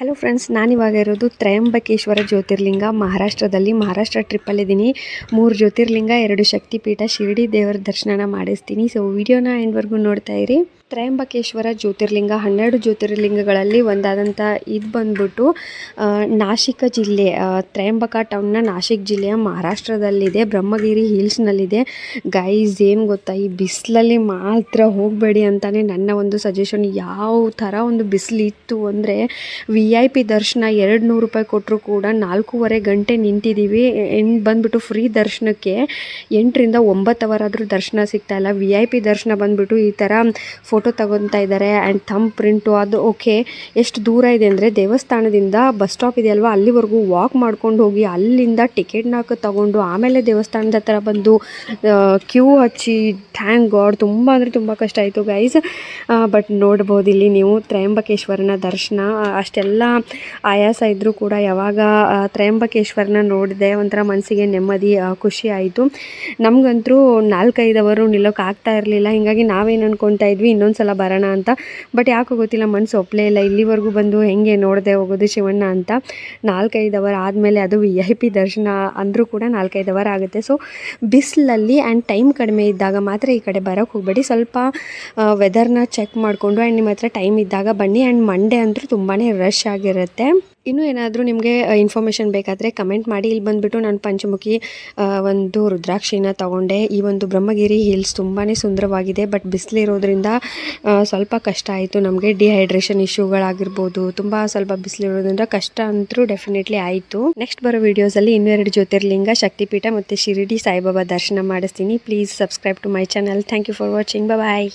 Hello friends, ನಾನಿವಾಗ ಇರೋದು ತ್ರಯಂಬಕೇಶ್ವರ ಜ್ಯೋತಿರ್ಲಿಂಗ ಮಹಾರಾಷ್ಟ್ರದಲ್ಲಿ. ಮಹಾರಾಷ್ಟ್ರ ಟ್ರಿಪ್ಪಲ್ಲಿದ್ದೀನಿ. 3 ಜ್ಯೋತಿರ್ಲಿಂಗ, 2 ಶಕ್ತಿಪೀಠ, ಶಿರಡಿ ದೇವರ ದರ್ಶನ ಮಾಡಿಸ್ತೀನಿ. ಸೊ ವಿಡಿಯೋನ ಎಂಡ್ವರೆಗೂ ನೋಡ್ತಾ ಇರಿ. ತ್ರಯಂಬಕೇಶ್ವರ ಜ್ಯೋತಿರ್ಲಿಂಗ 12 ಜ್ಯೋತಿರ್ಲಿಂಗಗಳಲ್ಲಿ ಒಂದಾದಂಥ ಇದು ಬಂದ್ಬಿಟ್ಟು ನಾಸಿಕ್ ಜಿಲ್ಲೆ, ತ್ರಯಂಬಕ ಟೌನ್ನ ನಾಸಿಕ್ ಜಿಲ್ಲೆಯ ಮಹಾರಾಷ್ಟ್ರದಲ್ಲಿದೆ, ಬ್ರಹ್ಮಗಿರಿ ಹಿಲ್ಸ್ನಲ್ಲಿದೆ. ಗೈಸ್, ಏನು ಗೊತ್ತಾ, ಈ ಬಿಸಿಲಲ್ಲಿ ಮಾತ್ರ ಹೋಗಬೇಡಿ ಅಂತಲೇ ನನ್ನ ಒಂದು ಸಜೆಷನ್. ಯಾವ ಥರ ಒಂದು ಬಿಸಿಲಿತ್ತು ಅಂದರೆ VIP ದರ್ಶನ 200 ರೂಪಾಯಿ ಕೊಟ್ಟರು ಕೂಡ 4.5 ಗಂಟೆ ನಿಂತಿದ್ದೀವಿ. ಬಂದುಬಿಟ್ಟು ಫ್ರೀ ದರ್ಶನಕ್ಕೆ 8 ರಿಂದ 9 ಅವರ್ ಆದರೂ ದರ್ಶನ ಸಿಗ್ತಾಯಿಲ್ಲ. VIP ದರ್ಶನ ಬಂದುಬಿಟ್ಟು ಈ ಥರ ಫೋಟೋ ತಗೊತಾ ಇದ್ದಾರೆ ಆ್ಯಂಡ್ ಥಂಬ್ ಪ್ರಿಂಟು. ಅದು ಓಕೆ, ಎಷ್ಟು ದೂರ ಇದೆ ಅಂದರೆ ದೇವಸ್ಥಾನದಿಂದ ಬಸ್ ಸ್ಟಾಪ್ ಇದೆಯಲ್ವ, ಅಲ್ಲಿವರೆಗೂ ವಾಕ್ ಮಾಡ್ಕೊಂಡು ಹೋಗಿ ಅಲ್ಲಿಂದ ಟಿಕೆಟ್ನ ತಗೊಂಡು ಆಮೇಲೆ ದೇವಸ್ಥಾನದ ಹತ್ರ ಬಂದು ಕ್ಯೂ ಹಚ್ಚಿ, ಥ್ಯಾಂಕ್ ಗಾಡ್, ತುಂಬ ಅಂದರೆ ತುಂಬ ಕಷ್ಟ ಆಯಿತು ಗೈಸ್. ಬಟ್ ನೋಡ್ಬೋದು ಇಲ್ಲಿ ನೀವು ತ್ರಯಂಬಕೇಶ್ವರನ ದರ್ಶನ. ಅಷ್ಟೆಲ್ಲ ಆಯಾಸ ಇದ್ದರೂ ಕೂಡ ಯಾವಾಗ ತ್ರಯಂಬಕೇಶ್ವರನ ನೋಡಿದೆ ಒಂಥರ ಮನಸ್ಸಿಗೆ ನೆಮ್ಮದಿ, ಖುಷಿ ಆಯಿತು. ನಮಗಂತೂ 4-5 ಅವರು ನಿಲ್ಲೋಕೆ ಆಗ್ತಾ ಇರಲಿಲ್ಲ. ಹೀಗಾಗಿ ನಾವೇನು ಅಂದ್ಕೊತಾ ಇದ್ವಿ, ಇನ್ನೊಂದು ಸಲ ಬರೋಣ ಅಂತ. ಬಟ್ ಯಾಕೋ ಗೊತ್ತಿಲ್ಲ, ಮನಸ್ಸು ಒಪ್ಪಲೇ ಇಲ್ಲ. ಇಲ್ಲಿವರೆಗೂ ಬಂದು ಹೆಂಗೆ ನೋಡದೆ ಹೋಗೋದು ಶಿವಣ್ಣ ಅಂತ. 4-5 ಅವರ್ ಆದಮೇಲೆ ಅದು VIP ದರ್ಶನ ಅಂದರೂ ಕೂಡ 4-5 ಅವರ್ ಆಗುತ್ತೆ. ಸೊ ಬಿಸಿಲಲ್ಲಿ ಆ್ಯಂಡ್ ಟೈಮ್ ಕಡಿಮೆ ಇದ್ದಾಗ ಮಾತ್ರ ಈ ಕಡೆ ಬರೋಕ್ಕೆ ಹೋಗಬೇಡಿ. ಸ್ವಲ್ಪ ವೆದರ್ನ ಚೆಕ್ ಮಾಡಿಕೊಂಡು ಆ್ಯಂಡ್ ನಿಮ್ಮ ಹತ್ರ ಟೈಮ್ ಇದ್ದಾಗ ಬನ್ನಿ. ಆ್ಯಂಡ್ ಮಂಡೇ ಅಂತೂ ತುಂಬಾ ರಶ್ ಆಗಿರುತ್ತೆ. ಇನ್ನೂ ಏನಾದರೂ ನಿಮಗೆ ಇನ್ಫಾರ್ಮೇಷನ್ ಬೇಕಾದರೆ ಕಮೆಂಟ್ ಮಾಡಿ. ಇಲ್ಲಿ ಬಂದುಬಿಟ್ಟು ನಾನು ಪಂಚಮುಖಿ ಒಂದು ರುದ್ರಾಕ್ಷಿನ ತೊಗೊಂಡೆ. ಈ ಒಂದು ಬ್ರಹ್ಮಗಿರಿ ಹಿಲ್ಸ್ ತುಂಬಾ ಸುಂದರವಾಗಿದೆ. ಬಟ್ ಬಿಸಿಲಿರೋದ್ರಿಂದ ಸ್ವಲ್ಪ ಕಷ್ಟ ಆಯಿತು ನಮಗೆ. ಡಿಹೈಡ್ರೇಷನ್ ಇಶ್ಯೂಗಳಾಗಿರ್ಬೋದು, ತುಂಬ ಸ್ವಲ್ಪ ಬಿಸಿಲಿರೋದ್ರಿಂದ ಕಷ್ಟ ಅಂತೂ ಡೆಫಿನೆಟ್ಲಿ ಆಯಿತು. ನೆಕ್ಸ್ಟ್ ಬರೋ ವೀಡಿಯೋಸಲ್ಲಿ ಇನ್ನೂ 2 ಜ್ಯೋತಿರ್ಲಿಂಗ, ಶಕ್ತಿಪೀಠ ಮತ್ತು ಶಿರಡಿ ಸಾಯಿಬಾಬಾ ದರ್ಶನ ಮಾಡಿಸ್ತೀನಿ. Please subscribe to my channel. Thank you for watching. Bye.